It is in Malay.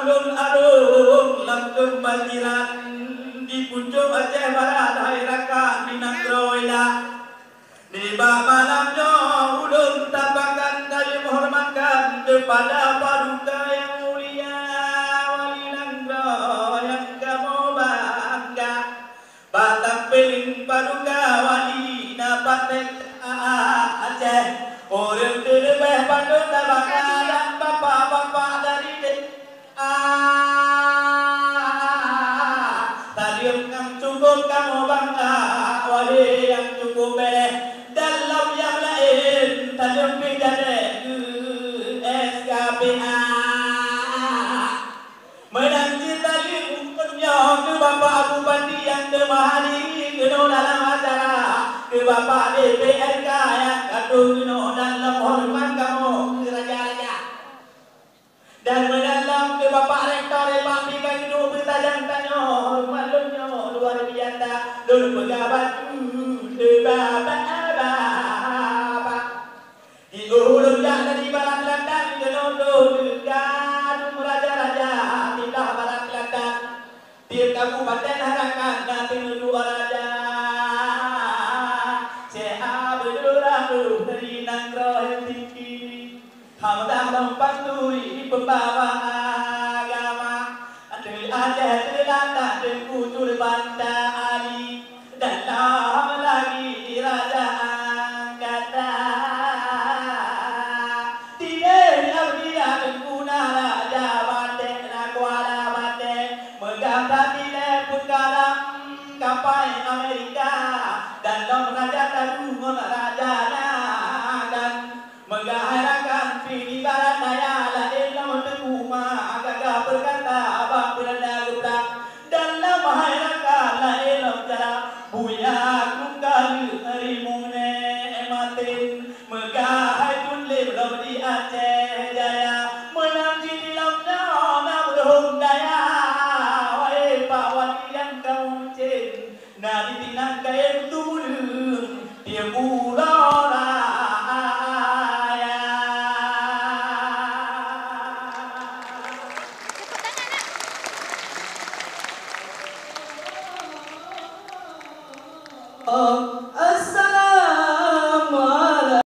ulun arum langkung banjiran di pucuk Aceh Barat hai rakan minang droila di malamnya ulun tapakan dari menghormatkan kepada paduka yang mulia wali langga yang kamu bangga batang peling paduka wali dapat Aceh orang terlebih pandun tabaka dan bapak-bapak dari tadium yang cukup kamu bangga wali yang cukup beleh dalam yang lain tadium pijade SKPA menang cita liukunnya ke bapak bupati yang kemahali kena dalam acara ke bapak DPRK yang kadung kena dalam hormat kamu ke raja-raja dan mendalam ke bapak rektor Pak Pikan itu bertajam tanya hormatnya luar biasa dulu pejabat bapak di ulun yang dari barat Kelantan genodo gadung raja-raja tindah barat Kelantan tiap kabupaten harakan dan tinudu raja saya berdurang dari nangro tinggi hamdan mempantui pembawa agama dari Aceh Selatan dan Kutul Banda Ali dan lama lagi raja angkatan tidak dia pengguna raja Batek Nakwala Batek megah tidak pun karam kapai Amerika dan long raja tadungon raja nagan menggaharakan pilih barat daya lain lama teguma agak berkata abang berada gebrak dan lama hayrakan lain lama cara buya kungkali harimune ematin megah tunle belum di Aceh Jaya menang di dalamnya na berhum daya wahai pak wali yang kau cin na ditinang kaya betul